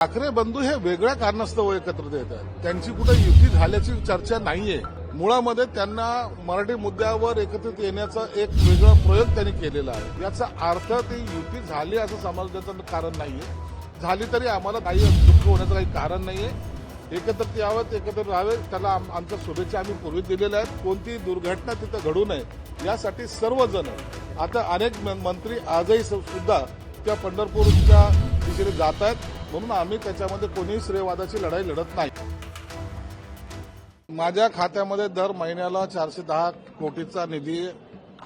ठाकरे बंधू हे वेगळ्या कारणास्तव एकत्रित येतात. त्यांची कुठे युती झाल्याची चर्चा नाहीये. मुळामध्ये त्यांना मराठी मुद्द्यावर एकत्रित येण्याचा एक वेगळा प्रयोग त्यांनी केलेला आहे. याचा अर्थ ती युती झाली असं समजण्याचं कारण नाहीये. झाली तरी आम्हाला काही दुःख होण्याचं काही कारण नाहीये. एकत्रित यावं, एकत्र राहावे, त्याला आमच्या शुभेच्छा आम्ही पूर्वी दिलेल्या आहेत. कोणती दुर्घटना तिथं घडू नये यासाठी सर्वजण, आता अनेक मंत्री आजही सुद्धा त्या पंढरपूरच्या दिशेने जात आहेत. म्हणून आम्ही त्याच्यामध्ये कोणीही श्रेयवादाची लढाई लढत नाही. माझ्या खात्यामध्ये दर महिन्याला 410 कोटीचा निधी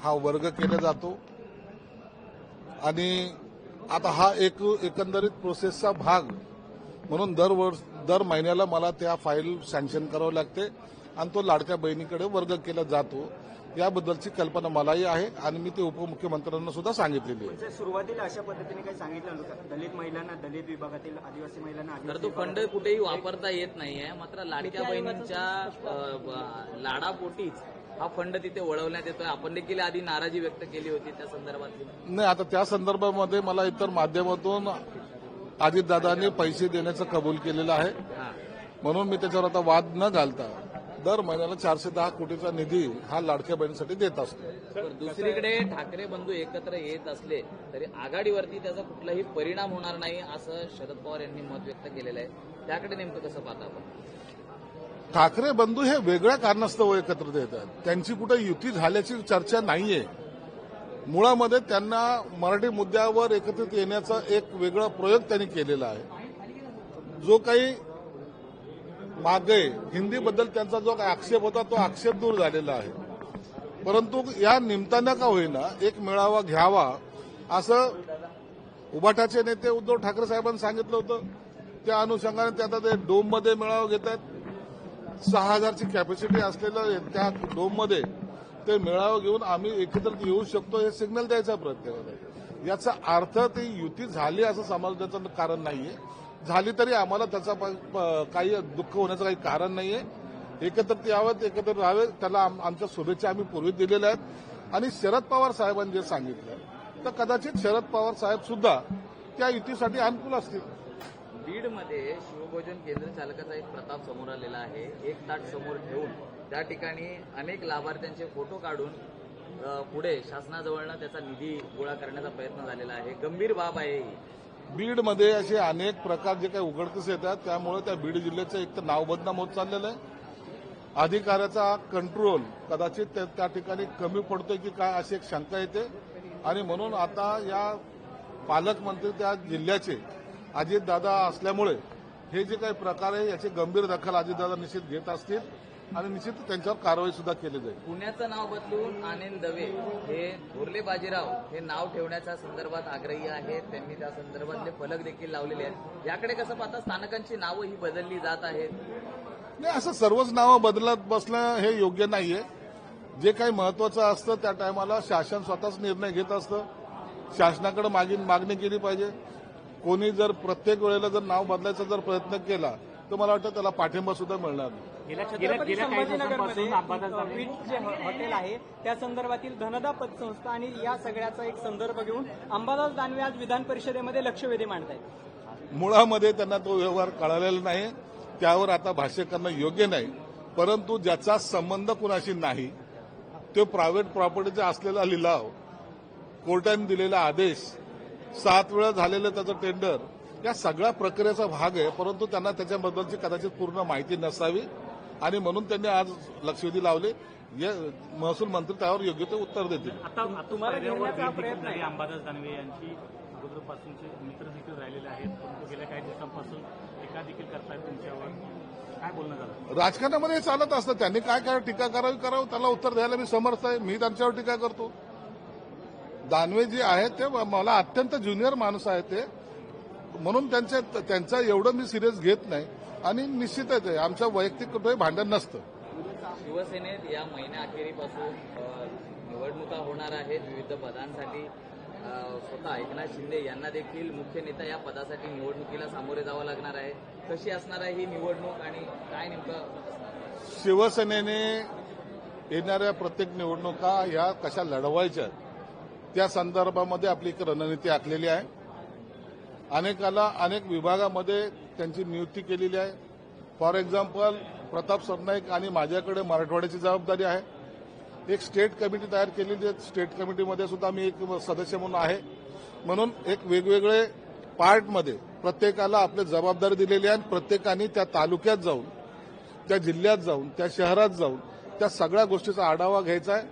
हा वर्ग केला जातो आणि आता हा एकंदरीत प्रोसेसचा भाग म्हणून दर महिन्याला मला त्या फाईल सँक्शन करावी लागते आणि तो लाडक्या बहिणीकडे वर्ग केला जातो. याबद्दलची कल्पना मलाही आहे आणि मी ते उपमुख्यमंत्र्यांना सुद्धा सांगितलेली आहे. सुरुवातीला अशा पद्धतीने काही सांगितलं नव्हतं. दलित महिलांना, दलित विभागातील आदिवासी महिलांना तर तो फंड कुठेही वापरता येत नाहीये. मात्र लाडक्या बहिणींच्या लाडापोटीच हा फंड तिथे वळवण्यात येतोय. आपण देखील आधी नाराजी व्यक्त केली होती त्या संदर्भात. नाही, आता त्या संदर्भामध्ये मला इतर माध्यमातून अजितदादांनी पैसे देण्याचं कबूल केलेलं आहे. म्हणून मी त्याच्यावर आता वाद न घालता दर महिन्याला 410 कोटीचा निधी हा लाडक्या बहिणीसाठी देत असतो. दुसरीकडे ठाकरे बंधू एकत्र येत असले तरी आघाडीवरती त्याचा कुठलाही परिणाम होणार नाही असं शरद पवार यांनी मत व्यक्त केलेलं आहे. त्याकडे नेमकं कसं पाहता आपण? ठाकरे बंधू हे वेगळ्या कारणास्तव एकत्रित येतात. त्यांची कुठे युती झाल्याची चर्चा नाहीये. मुळामध्ये त्यांना मराठी मुद्द्यावर एकत्रित येण्याचा एक वेगळा प्रयोग त्यांनी केलेला आहे. जो काही मागे हिंदीबद्दल त्यांचा जो आक्षेप होता तो आक्षेप दूर झालेला आहे. परंतु या निमित्तानं का होईना एक मेळावा घ्यावा असं उभाटाचे नेते उद्धव ठाकरे साहेबांनी सांगितलं होतं. त्या अनुषंगाने ते आता ते डोममध्ये मेळावा घेत आहेत. 6,000ची कॅपॅसिटी असलेलं त्या डोममध्ये ते मेळावा घेऊन आम्ही एकत्रित येऊ शकतो हे सिग्नल द्यायचा प्रयत्न करत आहे. याचा अर्थ ती युती झाली असं समजण्याचं कारण नाहीये. झाली तरी आम्हाला त्याचा काही दुःख होण्याचं काही कारण नाहीये. एकत्रित यावं, एकत्र राहावे, त्याला आमच्या शुभेच्छा आम्ही पूर्वी दिलेल्या आहेत. आणि शरद पवार साहेबांनी जे सांगितलं तर कदाचित शरद पवार साहेब सुद्धा त्या युतीसाठी अनुकूल असतील. बीडमध्ये शिवभोजन केंद्र चालकाचा एक प्रताप समोर आलेला आहे. एक ताट समोर ठेवून त्या ठिकाणी अनेक लाभार्थ्यांचे फोटो काढून पुढे शासनाजवळनं त्याचा निधी गोळा करण्याचा प्रयत्न झालेला आहे. गंभीर बाब आहे ही. बीडमध्ये असे अनेक प्रकार जे काही उघडकीस येतात त्यामुळे त्या बीड जिल्ह्याचं एक तर नाव बदनाम होत चाललेलं आहे. अधिकाऱ्याचा कंट्रोल कदाचित त्या ठिकाणी कमी पडतोय की काय अशी एक शंका येते. आणि म्हणून आता या पालकमंत्री त्या जिल्ह्याचे अजितदादा असल्यामुळे हे जे काही प्रकार आहे याची गंभीर दखल अजितदादा निश्चित घेत असतील आणि निश्चित त्यांच्यावर कारवाई सुद्धा केली जाईल. पुण्याचं नाव बदलून आनंद दवे हे थोरले बाजीराव हे नाव ठेवण्याच्या संदर्भात आग्रही आहेत. त्यांनी त्या संदर्भातले फलक देखील लावलेले आहेत. याकडे कसं पाहता? स्थानकांची नावं ही बदलली जात आहेत. नाही, असं सर्वच नावं बदलत बसणं हे योग्य नाहीये. जे काही महत्वाचं असतं त्या टायमाला शासन स्वतःच निर्णय घेत असतं. शासनाकडे मागणी केली पाहिजे. कोणी जर प्रत्येक वेळेला जर नाव बदलायचा जर प्रयत्न केला तर मला वाटतं त्याला पाठिंबा सुद्धा मिळणार नाही. संभाजीनगरमध्ये वीट जे हॉटेल आहे त्या संदर्भातील धनदा पतसंस्था आणि या सगळ्याचा एक संदर्भ घेऊन अंबादास दानवे आज विधान परिषदेमध्ये लक्षवेधी मांडतायत. मुळामध्ये त्यांना तो व्यवहार कळालेला नाही. त्यावर आता भाष्य करणं योग्य नाही. परंतु ज्याचा संबंध कुणाशी नाही तो प्रायव्हेट प्रॉपर्टीचा असलेला लिलाव, कोर्टाने दिलेला आदेश, 7 वेळा झालेलं त्याचं टेंडर, या सगळ्या प्रक्रियेचा भाग आहे. परंतु त्यांना त्याच्याबद्दलची कदाचित पूर्ण माहिती नसावी आणि म्हणून त्यांनी आज लक्षवेधी लावले. महसूल मंत्री त्यावर योग्य ते उत्तर देतील. आता तुम्हाला घेण्याचा प्रयत्न आहे. अंबादास दानवे यांची अगोदरपासूनचे मित्र देखील राहिलेले आहेत. परंतु गेल्या काही दिवसांपासून टीका देखील करतायत तुमच्यावर. काय बोलणं झालं? राजकारणामध्ये हे चालत असतं. त्यांनी काय टीका करावं त्याला उत्तर द्यायला मी समर्थ आहे. मी त्यांच्यावर टीका करतो. दानवे जे आहेत ते मला अत्यंत ज्युनियर माणूस आहे ते, म्हणून त्यांचं एवढं मी सिरियस घेत नाही. आणि निश्चितच आहे आमच्या वैयक्तिक कुठेही भांडण नसतं. शिवसेनेत या महिन्याअखेरीपासून निवडणुका होणार आहेत विविध पदांसाठी. स्वतः एकनाथ शिंदे यांना देखील मुख्य नेता या पदासाठी निवडणुकीला सामोरे जावं लागणार आहे. कशी असणार आहे ही निवडणूक आणि काय नेमकं? शिवसेनेने येणाऱ्या प्रत्येक निवडणुका या कशा लढवायच्या त्या संदर्भामध्ये आपली एक रणनीती आखलेली आहे. अनेक विभागामध्ये त्यांची नियुक्ती केलेली आहे. फॉर एक्झाम्पल प्रताप सरनाईक आणि माझ्याकडे मराठवाड्याची जबाबदारी आहे. एक स्टेट कमिटी तयार केलेली आहे. स्टेट कमिटीमध्ये सुद्धा मी एक सदस्य म्हणून आहे. म्हणून एक वेगवेगळे पार्टमध्ये प्रत्येकाला आपली जबाबदारी दिलेली आहे आणि प्रत्येकाने त्या तालुक्यात जाऊन, त्या जिल्ह्यात जाऊन, त्या शहरात जाऊन त्या सगळ्या गोष्टीचा आढावा घ्यायचा आहे.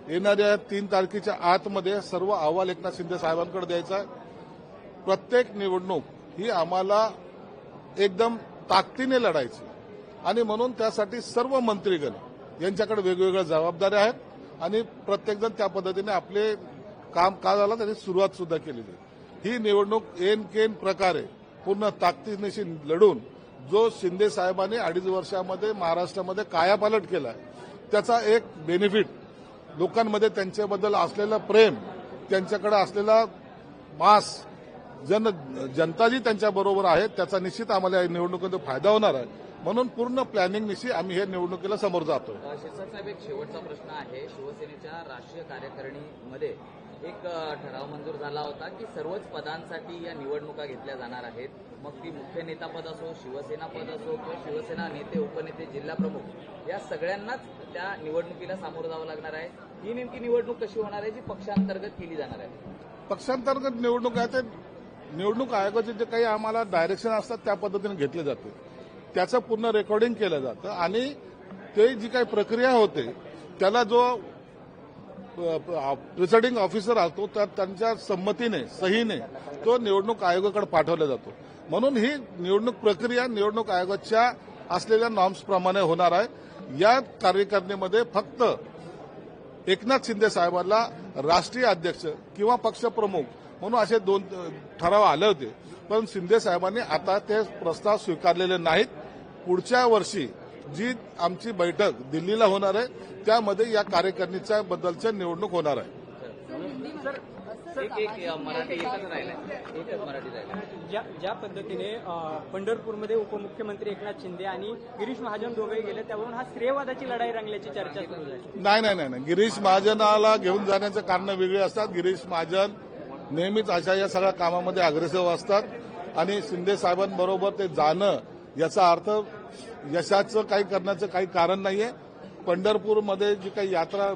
येणाऱ्या 3 तारखेच्या आतमध्ये सर्व अहवाल एकनाथ शिंदे साहेबांकडे द्यायचा आहे. प्रत्येक निवडणूक ही आम्हाला एकदम ताकदीने लढायची आणि म्हणून त्यासाठी सर्व मंत्रीगण यांच्याकडे वेगवेगळ्या जबाबदाऱ्या आहेत आणि प्रत्येकजण त्या पद्धतीने आपले कामकाजाला त्यांनी सुरुवात सुद्धा केलेली आहे. ही निवडणूक एन प्रकारे पूर्ण ताकदीनिशी लढून जो शिंदे साहेबांनी 2.5 वर्षामध्ये महाराष्ट्रामध्ये कायापालट केला त्याचा एक बेनिफिट लोकांमध्ये त्यांच्याबद्दल असलेलं प्रेम, त्यांच्याकडे असलेला मास, जनता जी त्यांच्याबरोबर आहे त्याचा निश्चित आम्हाला या निवडणुकीत फायदा होणार आहे. म्हणून पूर्ण प्लॅनिंगनिशी आम्ही या निवडणुकीला समोर जातोय. शिरसाट साहेब, एक शेवटचा प्रश्न आहे. शिवसेनेच्या राष्ट्रीय कार्यकारिणीमध्ये एक ठराव मंजूर झाला होता की सर्वच पदांसाठी या निवडणुका घेतल्या जाणार आहेत. मग ती मुख्य नेता पद असो, शिवसेना पद असो किंवा शिवसेना नेते, उपनेते, जिल्हा प्रमुख या सगळ्यांनाच त्या निवडणुकीला सामोरं जावं लागणार आहे. ही नेमकी निवडणूक कशी होणार आहे जी पक्षांतर्गत केली जाणार आहे? पक्षांतर्गत निवडणूक आहे ते निवडणूक आयोगाचे जे काही आम्हाला डायरेक्शन असतात त्या पद्धतीने घेतले जाते. त्याचं पूर्ण रेकॉर्डिंग केलं जातं आणि ते जी काही प्रक्रिया होते त्याला जो प्रिसाइडिंग ऑफिसर असतो त्या त्यांच्या संमतीने, सहीने तो निवडणूक आयोगाकडे पाठवला जातो. म्हणून ही निवडणूक प्रक्रिया निवडणूक आयोगाच्या असलेल्या नॉर्म्सप्रमाणे होणार आहे. या कार्यकारिणीमध्ये फक्त एकनाथ शिंदे साहेबांना राष्ट्रीय अध्यक्ष किंवा पक्षप्रमुख म्हणून असे 2 ठराव आले होते, पण शिंदे साहेबांनी आता ते प्रस्ताव स्वीकारलेले नाहीत. पुढच्या वर्षी जी आमची बैठक दिल्लीला होणार आहे त्यामध्ये या कार्यकारिणीच्या बद्दलच्या निवडणूक होणार आहे. एक मराठी एकच राहिलाय. ज्या पद्धतीने पंढरपूरमध्ये उपमुख्यमंत्री एकनाथ शिंदे आणि गिरीश महाजन दोघे गेले त्यावरून हा श्रेयवादाची लढाई रंगल्याची चर्चा सुरू झाली. नाही. गिरीश महाजनाला घेऊन जाण्याचं कारण वेगळे असतात. गिरीश महाजन नेहमीच अशा या सगळ्या कामामध्ये अग्रेसिव्ह असतात आणि शिंदे साहेबांबरोबर ते जाणं याचा अर्थ यशाचं काही करण्याचं काही कारण नाहीये. पंढरपूरमध्ये जी काही यात्रा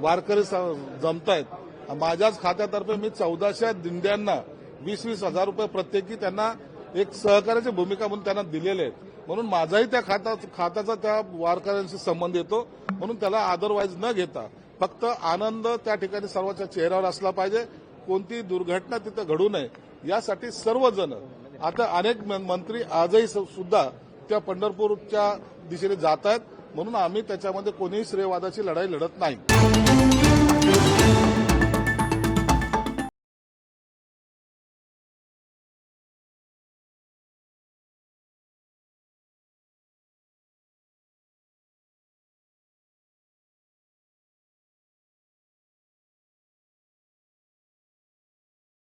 वारकरी जमत आहेत, माझ्याच खात्यातर्फे मी 1400 दिंड्यांना 20-20 हजार रुपये प्रत्येकी त्यांना एक सहकार्याची भूमिका म्हणून त्यांना दिलेले आहेत. म्हणून माझाही त्या खात्याचा त्या वारकऱ्यांशी संबंध येतो. म्हणून त्याला अदरवाईज न घेता फक्त आनंद त्या ठिकाणी सर्वांच्या चेहऱ्यावर असला पाहिजे. कोणती दुर्घटना तिथं घडू नये यासाठी सर्वजण, आता अनेक मंत्री आजही सुद्धा त्या पंढरपूरच्या दिशेने जात आहेत. म्हणून आम्ही त्याच्यामध्ये कोणीही श्रेयवादाची लढाई लढत नाही.